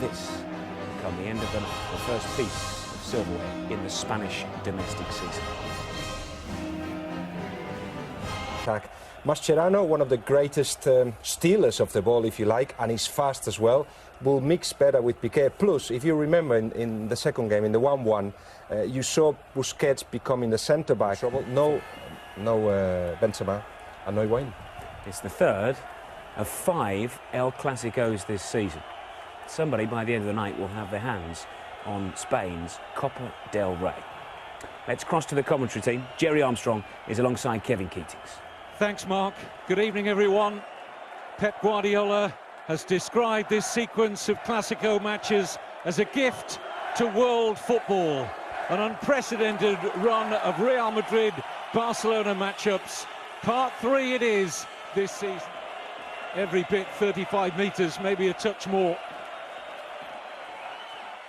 this become the end of the night, the first piece of silverware in the Spanish domestic season. Mascherano, one of the greatest stealers of the ball, if you like, and he's fast as well, will mix better with Piqué. Plus, if you remember in the second game, in the 1-1, you saw Busquets becoming the centre-back. No Benzema and no Higuaín. It's the third of 5 El Clasicos this season. Somebody by the end of the night will have their hands on Spain's Copa del Rey. Let's cross to the commentary team. Jerry Armstrong is alongside Kevin Keatings. Thanks, Mark. Good evening, everyone. Pep Guardiola has described this sequence of Clásico matches as a gift to world football. An unprecedented run of Real Madrid-Barcelona matchups. Part 3 it is this season. Every bit 35 metres, maybe a touch more.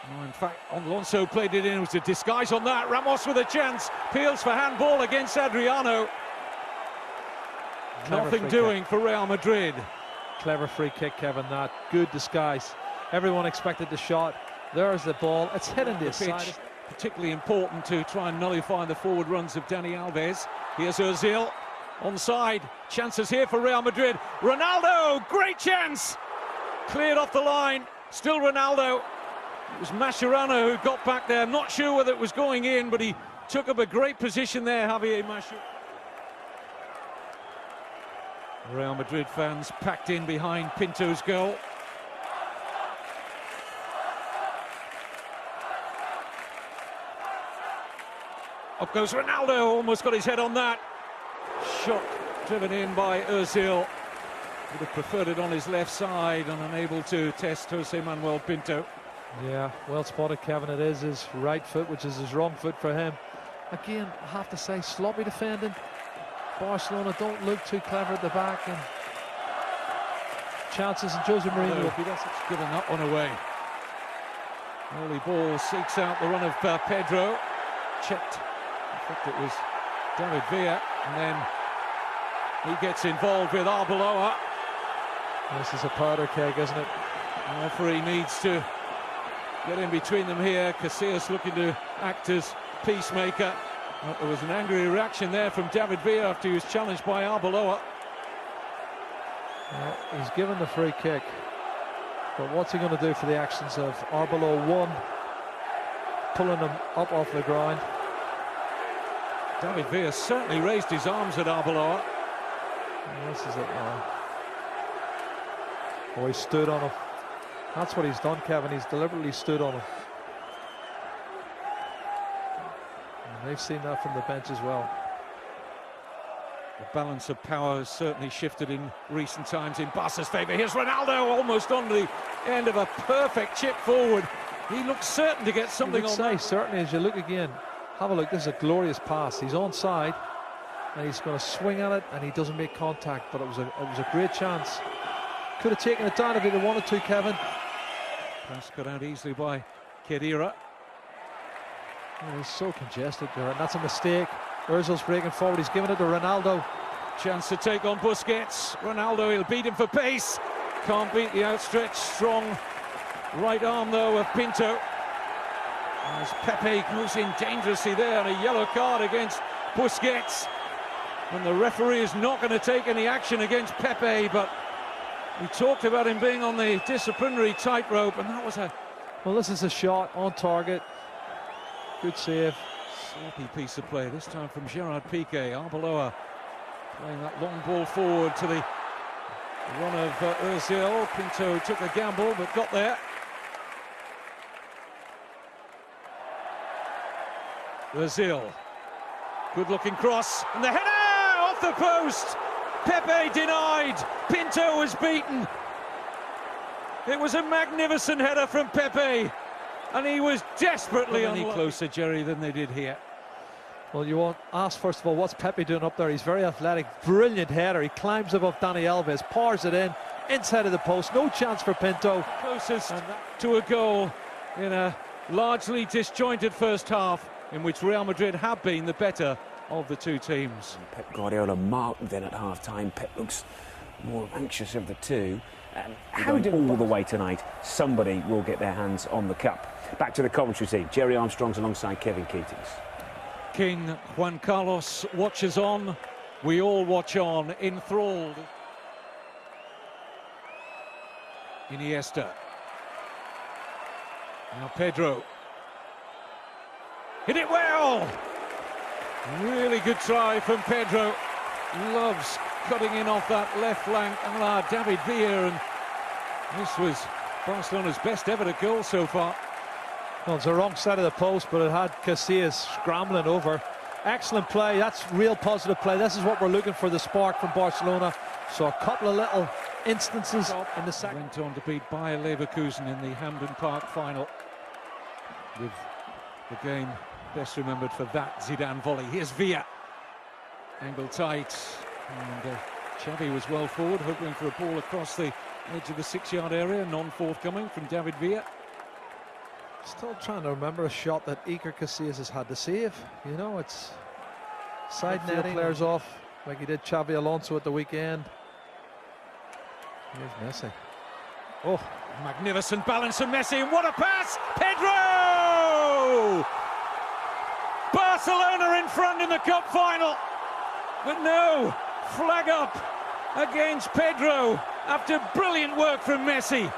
Oh, in fact, Alonso played it in. It was a disguise on that. Ramos with a chance. Peels for handball against Adriano. Nothing doing for Real Madrid. Clever free kick, Kevin, that. Good disguise. Everyone expected the shot. There's the ball. It's hitting the pitch. Particularly important to try and nullify the forward runs of Dani Alves. Here's Ozil. Onside. Chances here for Real Madrid. Ronaldo! Great chance! Cleared off the line. Still Ronaldo. It was Mascherano who got back there. I'm not sure whether it was going in, but he took up a great position there, Javier Mascherano. Real Madrid fans packed in behind Pinto's goal. Up goes Ronaldo, almost got his head on that. Shot driven in by Ozil. Would have preferred it on his left side and unable to test Jose Manuel Pinto. Yeah, well spotted, Kevin. It is his right foot, which is his wrong foot for him. Again, I have to say, sloppy defending. Barcelona don't look too clever at the back, and chances, and Jose Mourinho will be that's giving that one away. Early ball seeks out the run of Pedro. Checked. I think it was David Villa, and then he gets involved with Arbeloa. This is a powder keg, isn't it? The referee needs to get in between them here. Casillas looking to act as peacemaker. Well, there was an angry reaction there from David Villa after he was challenged by Arbeloa. Well, he's given the free kick, but what's he going to do for the actions of Arbeloa? 1, pulling him up off the ground. David Villa certainly raised his arms at Arbeloa. This is it now. Oh, he stood on him. That's what he's done, Kevin. He's deliberately stood on him. They've seen that from the bench as well. The balance of power has certainly shifted in recent times in Barca's favour. Here's Ronaldo, almost on the end of a perfect chip forward. He looks certain to get something on that. Certainly, as you look again, have a look. This is a glorious pass. He's onside, and he's going to swing at it, and he doesn't make contact. But it was a great chance. Could have taken it down if he'd wanted to, Kevin. Pass cut out easily by Khedira. Oh, he's so congested there, and that's a mistake. Ozil's breaking forward. He's giving it to Ronaldo. Chance to take on Busquets. Ronaldo, he'll beat him for pace. Can't beat the outstretched, strong right arm, though, of Pinto. As Pepe moves in dangerously there, and a yellow card against Busquets. And the referee is not going to take any action against Pepe, but we talked about him being on the disciplinary tightrope, and that was a... Well, this is a shot on target. Good save. Sloppy piece of play, this time from Gerard Piqué. Arbeloa playing that long ball forward to the run of Ozil. Pinto took a gamble, but got there. Ozil. Good-looking cross, and the header off the post. Pepe denied. Pinto was beaten. It was a magnificent header from Pepe, and he was desperately any closer, Jerry, than they did here. Well, you won't ask, first of all, what's Pepe doing up there? He's very athletic, brilliant header. He climbs above Dani Alves, powers it in, inside of the post, no chance for Pinto. Closest to a goal in a largely disjointed first half, in which Real Madrid have been the better of the two teams. Pep Guardiola marked then at half-time. Pep looks more anxious of the two. How going all the way tonight, somebody will get their hands on the cup. Back to the commentary team. Jerry Armstrong's alongside Kevin Keatings. King Juan Carlos watches on. We all watch on, enthralled. Iniesta. Now Pedro. Hit it well! Really good try from Pedro. Loves cutting in off that left flank, a la David Villa, and this was Barcelona's best ever goal so far. Well, it's the wrong side of the post, but it had Casillas scrambling over. Excellent play. That's real positive play. This is what we're looking for, the spark from Barcelona. So a couple of little instances in the second. Went on to beat Bayer Leverkusen in the Hampden Park final, with the game best remembered for that Zidane volley. Here's Villa, angle tight, and Xavi was well forward, hoping for a ball across the edge of the 6-yard area, non-forthcoming from David Villa. Still trying to remember a shot that Iker Casillas has had to save. You know, it's side netting players off, like he did Xavi Alonso at the weekend. Here's Messi. Oh, magnificent balance from Messi, and what a pass! Pedro! Barcelona in front in the cup final, but no, flag up against Pedro after brilliant work from Messi.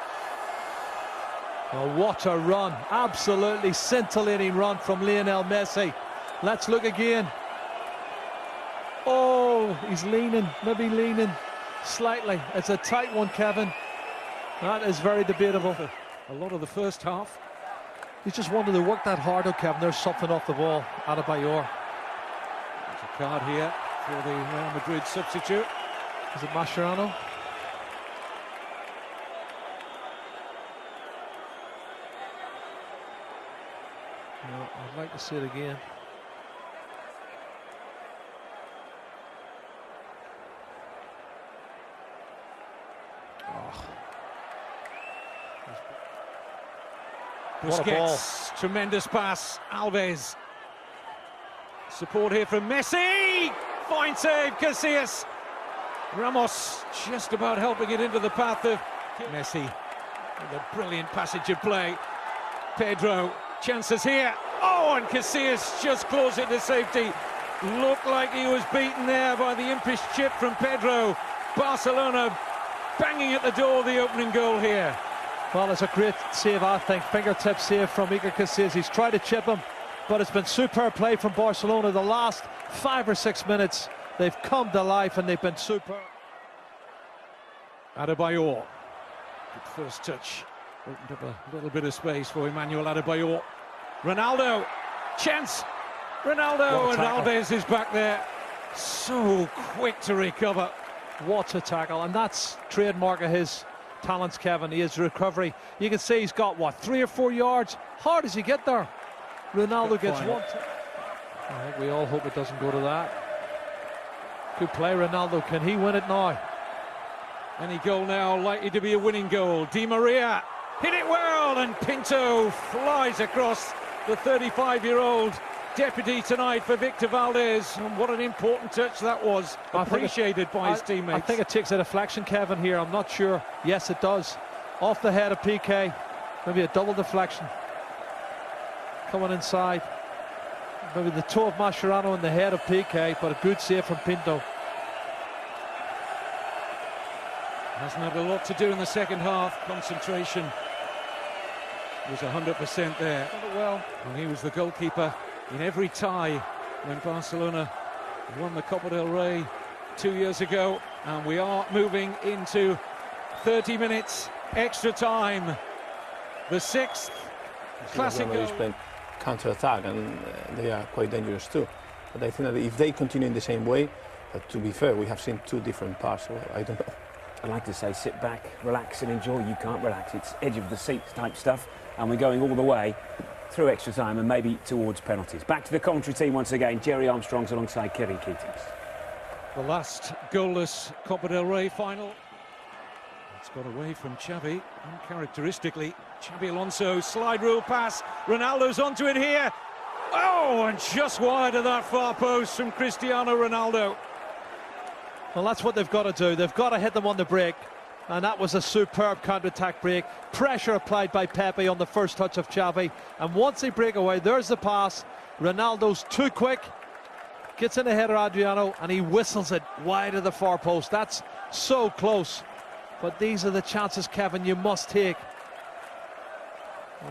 Oh, what a run, absolutely scintillating run from Lionel Messi. Let's look again. Oh, he's leaning, maybe leaning slightly. It's a tight one, Kevin. That is very debatable. A lot of the first half. He's just wanted to work that hard, Kevin. There's something off the ball. Adebayor. There's a card here for the Real Madrid substitute. Is it Mascherano? No, I'd like to see it again. Busquets, tremendous pass, Alves. Support here from Messi, fine save, Casillas. Ramos just about helping it into the path of Messi. With a brilliant passage of play. Pedro, chances here. Oh, and Casillas just claws it to safety. Looked like he was beaten there by the impish chip from Pedro. Barcelona banging at the door of the opening goal here. Well, it's a great save, I think. Fingertip save from Iker Casillas. He's tried to chip him, but it's been superb play from Barcelona. The last 5 or 6 minutes, they've come to life and they've been superb. Adebayor. Good first touch. Opened up a little bit of space for Emmanuel Adebayor. Ronaldo. Chance. Ronaldo, and Alves is back there. So quick to recover. What a tackle. And that's trademark of his talents, Kevin. He is recovery. You can see he's got, what, 3 or 4 yards? How does he get there? Ronaldo gets one. I think we all hope it doesn't go to that. Good play, Ronaldo. Can he win it now? Any goal now likely to be a winning goal. Di Maria hit it well, and Pinto flies across the 35-year-old deputy tonight for Victor Valdez. And what an important touch that was, appreciated by his teammates. I think it takes a deflection, Kevin, here. I'm not sure. Yes, it does. Off the head of PK. Maybe a double deflection. Coming inside. Maybe the toe of Mascherano in the head of PK, but a good save from Pinto. Hasn't had a lot to do in the second half. Concentration was 100% there. Well, and he was the goalkeeper in every tie when Barcelona won the Copa del Rey 2 years ago. And we are moving into 30 minutes extra time. The 6th classic goal. Counter-attack, and they are quite dangerous too. But I think that if they continue in the same way, to be fair, we have seen 2 different parts, so I don't know. I like to say sit back, relax and enjoy. You can't relax. It's edge of the seat type stuff, and we're going all the way through extra time and maybe towards penalties. Back to the commentary team once again. Jerry Armstrong's alongside Kevin Keatings. The last goalless Copa del Rey final. It's got away from Xavi, uncharacteristically. Xavi Alonso, slide rule pass. Ronaldo's onto it here. Oh, and just wide of that far post from Cristiano Ronaldo. Well, that's what they've got to do. They've got to hit them on the break. And that was a superb counter-attack break. Pressure applied by Pepe on the first touch of Xavi. And once they break away, there's the pass. Ronaldo's too quick. Gets in the header, Adriano, and he whistles it wide of the far post. That's so close. But these are the chances, Kevin, you must take.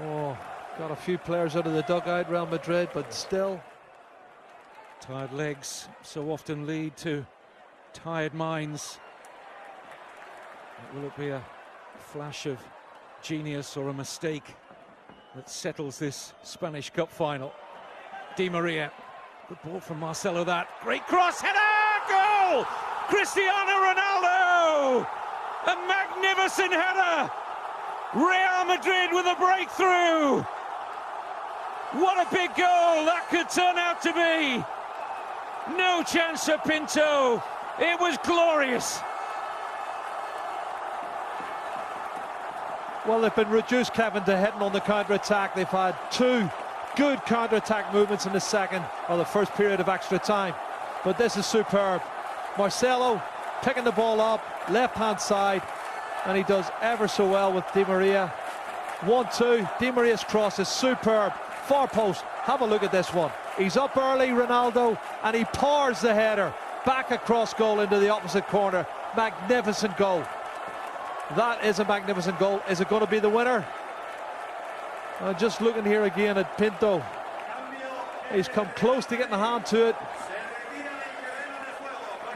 Oh, got a few players out of the dugout, Real Madrid, but still. Tired legs so often lead to tired minds. Will it be a flash of genius or a mistake that settles this Spanish Cup final? Di Maria, good ball from Marcelo, that great cross, header, goal! Cristiano Ronaldo! A magnificent header! Real Madrid with a breakthrough! What a big goal that could turn out to be! No chance for Pinto, it was glorious! Well, they've been reduced, Kevin, to hitting on the counter-attack. They've had two good counter-attack movements in the second, or the first period of extra time. But this is superb. Marcelo picking the ball up, left-hand side, and he does ever so well with Di Maria. 1-2, Di Maria's cross is superb. Far post, have a look at this one. He's up early, Ronaldo, and he powers the header back across goal into the opposite corner. Magnificent goal. That is a magnificent goal. Is it going to be the winner? Just looking here again at Pinto. He's come close to getting a hand to it.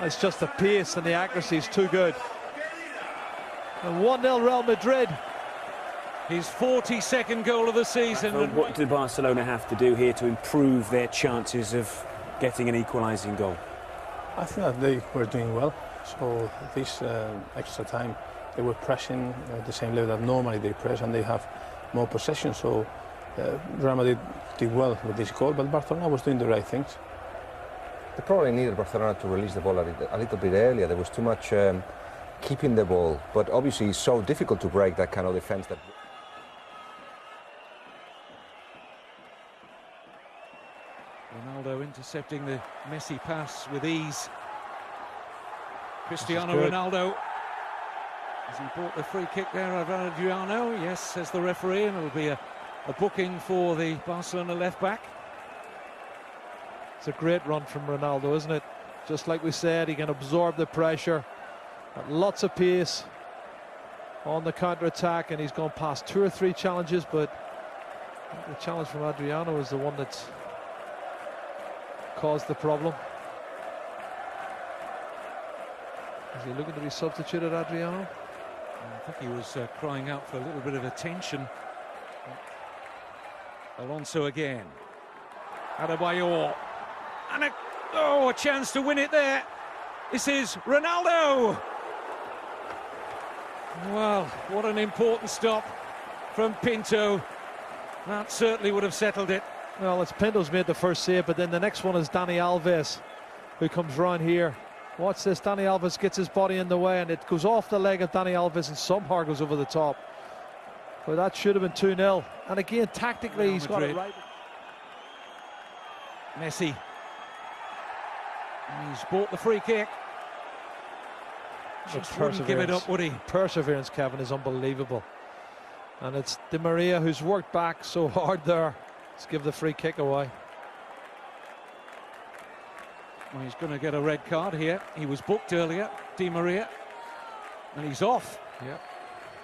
It's just the pace and the accuracy is too good. And 1-0 Real Madrid. His 42nd goal of the season. And what do Barcelona have to do here to improve their chances of getting an equalising goal? I think that they were doing well. So this extra time, they were pressing at the same level that normally they press, and they have more possession. So Real Madrid did well with this goal, but Barcelona was doing the right things. They probably needed Barcelona to release the ball a little bit earlier. There was too much keeping the ball, but obviously it's so difficult to break that kind of defence. That Ronaldo intercepting the Messi pass with ease. Cristiano Ronaldo. Has he brought the free kick there of Adriano? Yes, says the referee, and it'll be a booking for the Barcelona left-back. It's a great run from Ronaldo, isn't it? Just like we said, he can absorb the pressure. Got lots of pace on the counter-attack, and he's gone past 2 or 3 challenges, but the challenge from Adriano is the one that's caused the problem. Is he looking to be substituted, Adriano? I think he was crying out for a little bit of attention. Alonso again. Adebayor. And a chance to win it there. This is Ronaldo. Well, what an important stop from Pinto. That certainly would have settled it. Well, it's Pinto's made the first save, but then the next one is Dani Alves, who comes round here. Watch this, Dani Alves gets his body in the way, and it goes off the leg of Dani Alves and somehow goes over the top. But that should have been 2-0. And again, tactically, he's got it right. Messi. He's bought the free kick. Just wouldn't give it up, would he? Perseverance, Kevin, is unbelievable. And it's Di Maria who's worked back so hard there. Let's give the free kick away. Well, he's going to get a red card here. He was booked earlier, Di Maria, and he's off. Yep.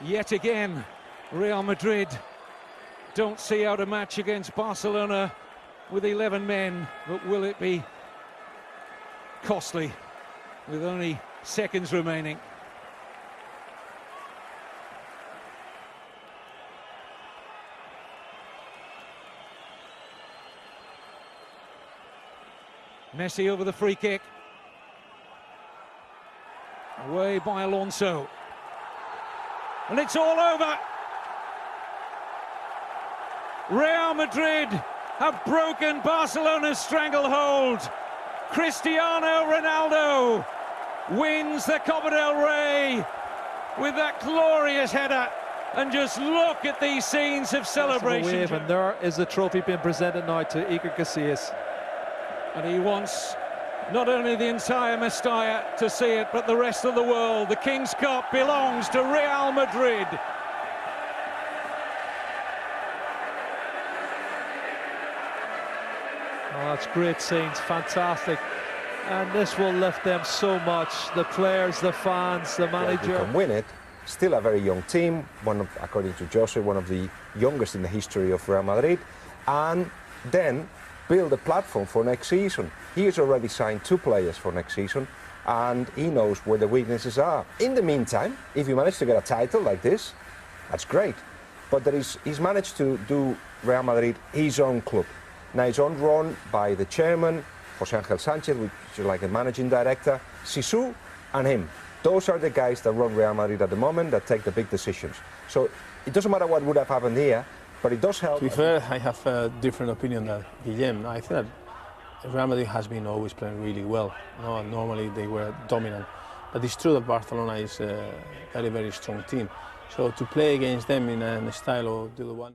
Yet again, Real Madrid don't see out a match against Barcelona with 11 men, but will it be costly with only seconds remaining? Messi over the free kick. Away by Alonso. And it's all over. Real Madrid have broken Barcelona's stranglehold. Cristiano Ronaldo wins the Copa del Rey with that glorious header. And just look at these scenes of celebration. And there is the trophy being presented now to Iker Casillas. And he wants not only the entire Mestalla to see it, but the rest of the world. The King's Cup belongs to Real Madrid. Oh, that's great scenes, fantastic. And this will lift them so much. The players, the fans, the manager. Well, can win it. Still a very young team, according to Jose, one of the youngest in the history of Real Madrid. And then build a platform for next season. He has already signed 2 players for next season, and he knows where the weaknesses are. In the meantime, if you manage to get a title like this, that's great. But he's managed to do Real Madrid his own club. Now it's on run by the chairman, José Ángel Sánchez, which is like a managing director, Sisu, and him. Those are the guys that run Real Madrid at the moment, that take the big decisions. So it doesn't matter what would have happened here, but it does help. To be fair, I have a different opinion than Guillem. I think that Real Madrid has been always playing really well. No, normally they were dominant. But it's true that Barcelona is a very, very strong team. So to play against them in a style of the one.